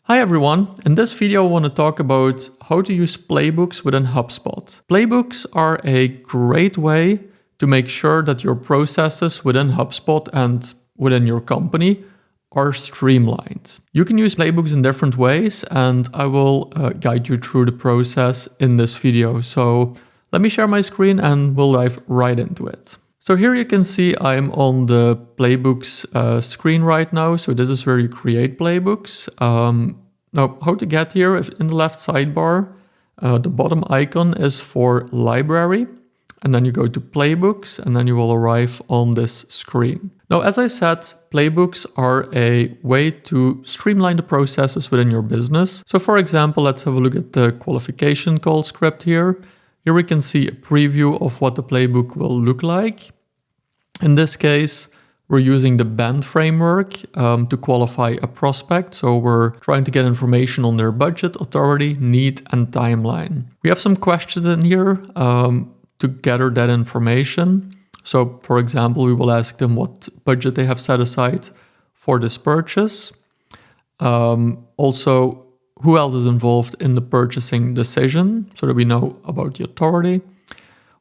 Hi everyone, in this video I want to talk about how to use playbooks within HubSpot. Playbooks are a great way to make sure that your processes within HubSpot and within your company are streamlined. You can use playbooks in different ways and I will guide you through the process in this video. So let me share my screen and we'll dive right into it. So here you can see I'm on the playbooks screen right now. So this is where you create playbooks. Now how to get here, in the left sidebar, the bottom icon is for library. And then you go to playbooks and then you will arrive on this screen. Now, as I said, playbooks are a way to streamline the processes within your business. So for example, let's have a look at the qualification call script here. Here we can see a preview of what the playbook will look like. In this case, we're using the BAND framework to qualify a prospect. So we're trying to get information on their budget, authority, need, and timeline. We have some questions in here to gather that information. So for example, we will ask them what budget they have set aside for this purchase. Also, who else is involved in the purchasing decision so that we know about the authority.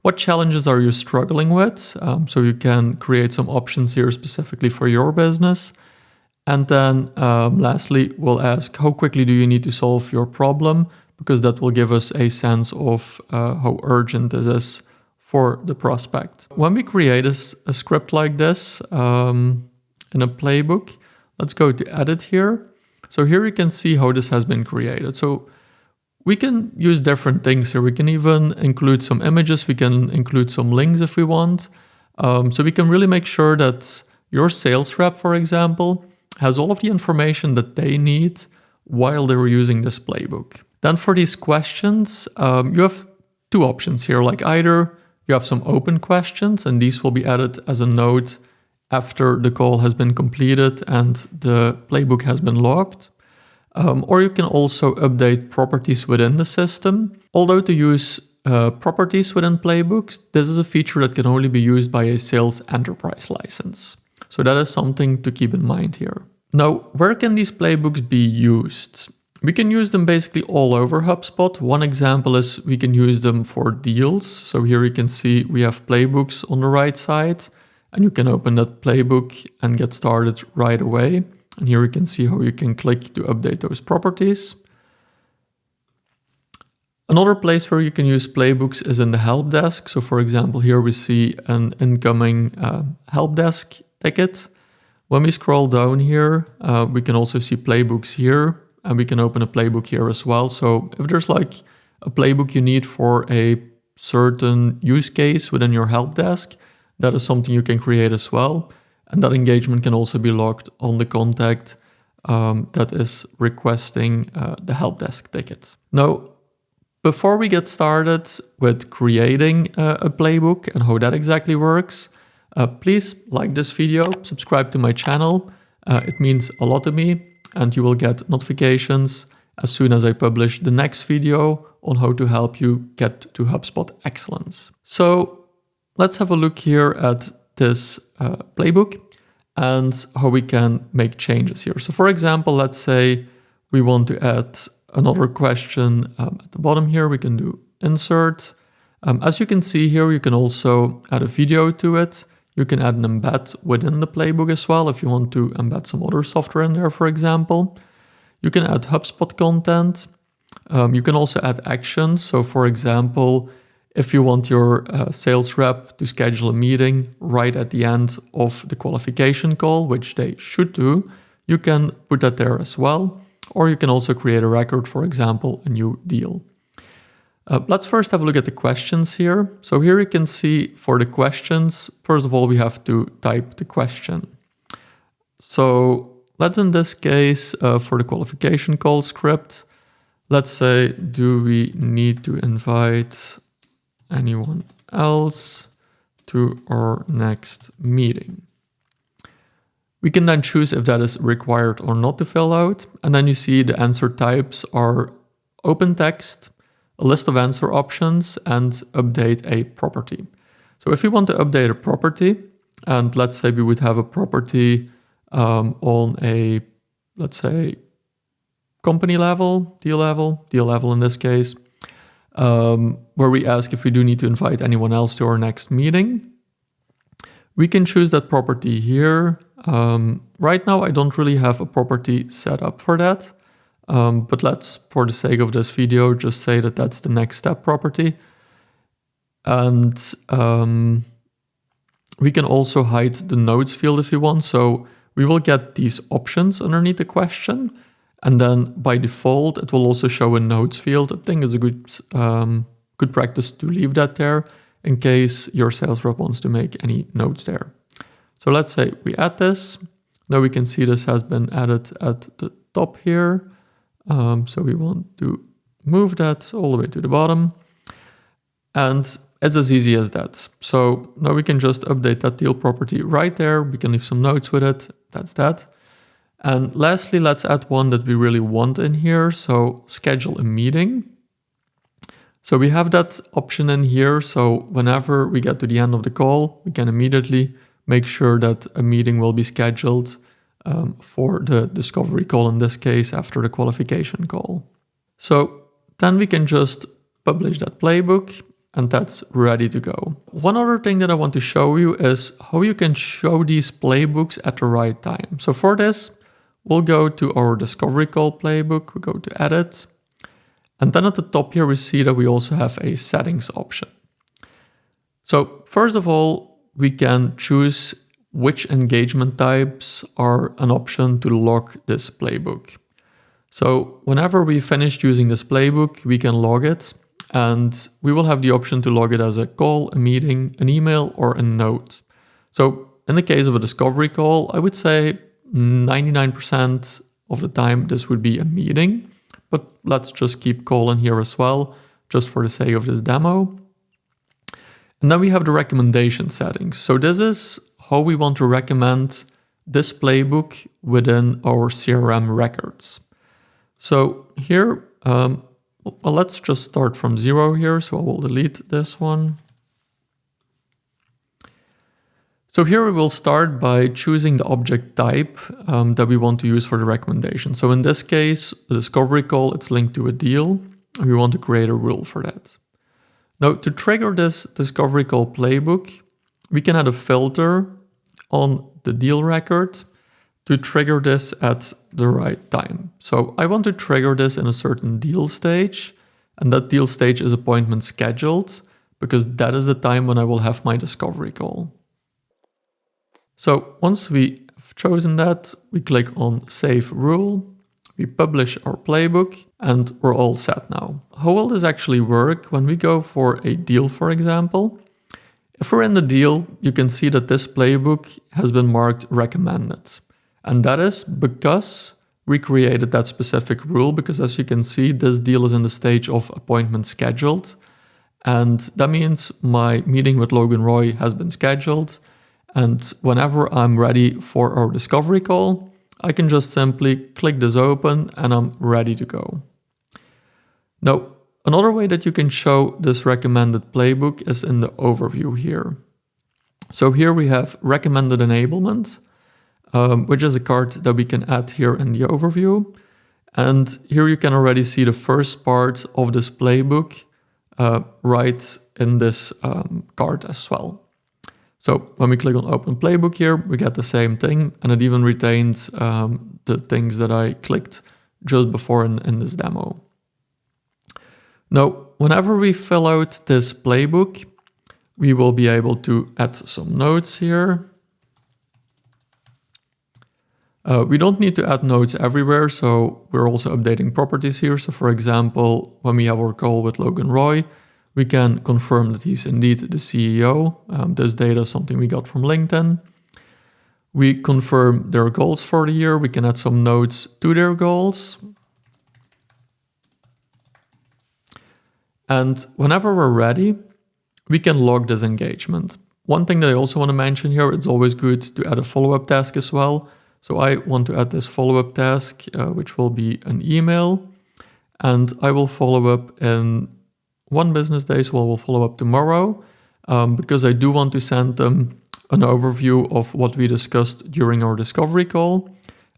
What challenges are you struggling with? So you can create some options here specifically for your business. And then lastly, we'll ask how quickly do you need to solve your problem, because that will give us a sense of how urgent this is for the prospect. When we create a script like this in a playbook, let's go to edit here. So here you can see how this has been created. So we can use different things here. We can even include some images. We can include some links if we want. So we can really make sure that your sales rep, for example, has all of the information that they need while they're using this playbook. Then for these questions, you have two options here. Like either you have some open questions and these will be added as a note after the call has been completed and the playbook has been logged. Or you can also update properties within the system. Although to use properties within playbooks, this is a feature that can only be used by a sales enterprise license. So that is something to keep in mind here. Now, where can these playbooks be used? We can use them basically all over HubSpot. One example is we can use them for deals. So here you can see we have playbooks on the right side and you can open that playbook and get started right away. And here you can see how you can click to update those properties. Another place where you can use playbooks is in the help desk. So for example, here we see an incoming help desk ticket. When we scroll down here, we can also see playbooks here and we can open a playbook here as well. So if there's like a playbook you need for a certain use case within your help desk, that is something you can create as well. And that engagement can also be logged on the contact that is requesting the help desk ticket. Now, before we get started with creating a playbook and how that exactly works, please like this video, subscribe to my channel. It means a lot to me and you will get notifications as soon as I publish the next video on how to help you get to HubSpot excellence. So let's have a look here at this playbook and how we can make changes here. So for example, let's say we want to add another question at the bottom here. We can do insert. As you can see here, you can also add a video to it. You can add an embed within the playbook as well if you want to embed some other software in there, for example. You can add HubSpot content. You can also add actions. So for example, if you want your sales rep to schedule a meeting right at the end of the qualification call, which they should do, you can put that there as well. Or you can also create a record, for example, a new deal. Let's first have a look at the questions here. So here you can see for the questions, first of all, we have to type the question. So let's in this case, for the qualification call script, let's say, do we need to invite anyone else to our next meeting? We can then choose if that is required or not to fill out. And then you see the answer types are open text, a list of answer options, and update a property. So if we want to update a property, and let's say we would have a property on a, let's say, company level, deal level in this case, where we ask if we do need to invite anyone else to our next meeting. We can choose that property here. Right now, I don't really have a property set up for that, but let's, for the sake of this video, just say that that's the next step property. And we can also hide the notes field if you want. So we will get these options underneath the question. And then by default, it will also show a notes field. I think it's a good practice to leave that there in case your sales rep wants to make any notes there. So let's say we add this. Now we can see this has been added at the top here. So we want to move that all the way to the bottom. And it's as easy as that. So now we can just update that deal property right there. We can leave some notes with it. That's that. And lastly, let's add one that we really want in here. So schedule a meeting. So we have that option in here. So whenever we get to the end of the call, we can immediately make sure that a meeting will be scheduled for the discovery call, in this case, after the qualification call. So then we can just publish that playbook, and that's ready to go. One other thing that I want to show you is how you can show these playbooks at the right time. So for this, we'll go to our discovery call playbook, we go to edit, and then at the top here, we see that we also have a settings option. So first of all, we can choose which engagement types are an option to log this playbook. So whenever we finished using this playbook, we can log it, and we will have the option to log it as a call, a meeting, an email, or a note. So in the case of a discovery call, I would say 99% of the time this would be a meeting, but let's just keep call in here as well, just for the sake of this demo. And then we have the recommendation settings. So this is how we want to recommend this playbook within our CRM records. So here, well, let's just start from 0 here. So I will delete this one. So here we will start by choosing the object type that we want to use for the recommendation. So in this case, the discovery call, it's linked to a deal, and we want to create a rule for that. Now, to trigger this discovery call playbook, we can add a filter on the deal record to trigger this at the right time. So I want to trigger this in a certain deal stage, and that deal stage is appointment scheduled, because that is the time when I will have my discovery call. So once we have chosen that, we click on Save Rule, we publish our playbook, and we're all set now. How will this actually work when we go for a deal, for example? If we're in the deal, you can see that this playbook has been marked recommended. And that is because we created that specific rule, because as you can see, this deal is in the stage of appointment scheduled. And that means my meeting with Logan Roy has been scheduled. And whenever I'm ready for our discovery call, I can just simply click this open and I'm ready to go. Now, another way that you can show this recommended playbook is in the overview here. So here we have recommended enablement, which is a card that we can add here in the overview. And here you can already see the first part of this playbook right in this card as well. So when we click on Open Playbook here, we get the same thing, and it even retains the things that I clicked just before in this demo. Now, whenever we fill out this playbook, we will be able to add some notes here. We don't need to add notes everywhere, so we're also updating properties here. So for example, when we have our call with Logan Roy, we can confirm that he's indeed the CEO. This data is something we got from LinkedIn. We confirm their goals for the year. We can add some notes to their goals. And whenever we're ready, we can log this engagement. One thing that I also want to mention here, it's always good to add a follow-up task as well. So I want to add this follow-up task, which will be an email. And I will follow up in 1 business day, so I will follow up tomorrow, because I do want to send them an overview of what we discussed during our discovery call.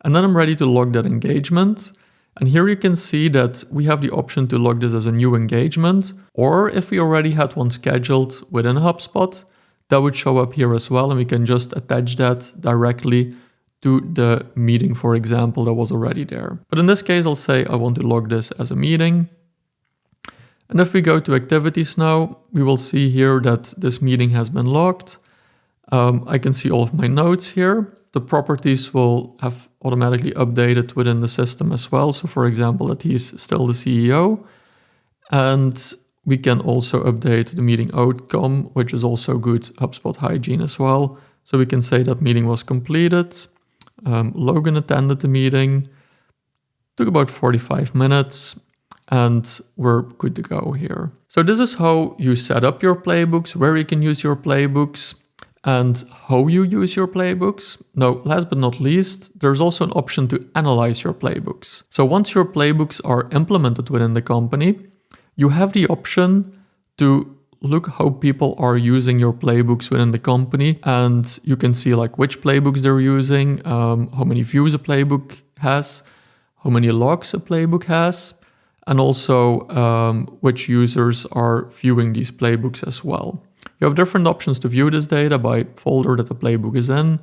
And then I'm ready to log that engagement. And here you can see that we have the option to log this as a new engagement, or if we already had one scheduled within HubSpot, that would show up here as well, and we can just attach that directly to the meeting, for example, that was already there. But in this case, I'll say I want to log this as a meeting. And if we go to activities now, we will see here that this meeting has been logged. I can see all of my notes here. The properties will have automatically updated within the system as well. So for example, that he's still the CEO. And we can also update the meeting outcome, which is also good HubSpot hygiene as well. So we can say that meeting was completed. Logan attended the meeting, took about 45 minutes, and we're good to go here. So this is how you set up your playbooks, where you can use your playbooks, and how you use your playbooks. Now, last but not least, there's also an option to analyze your playbooks. So once your playbooks are implemented within the company, you have the option to look how people are using your playbooks within the company, and you can see like which playbooks they're using, how many views a playbook has, how many logs a playbook has, and also which users are viewing these playbooks as well. You have different options to view this data by folder that the playbook is in,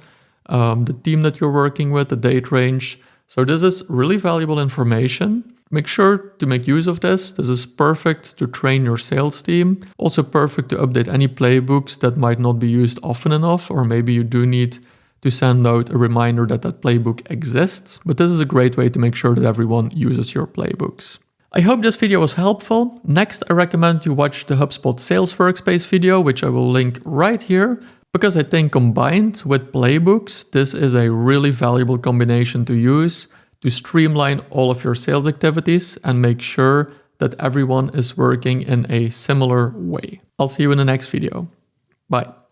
the team that you're working with, the date range. So this is really valuable information. Make sure to make use of this. This is perfect to train your sales team. Also perfect to update any playbooks that might not be used often enough, or maybe you do need to send out a reminder that that playbook exists. But this is a great way to make sure that everyone uses your playbooks. I hope this video was helpful. Next, I recommend you watch the HubSpot Sales Workspace video, which I will link right here, because I think combined with playbooks, this is a really valuable combination to use to streamline all of your sales activities and make sure that everyone is working in a similar way. I'll see you in the next video. Bye.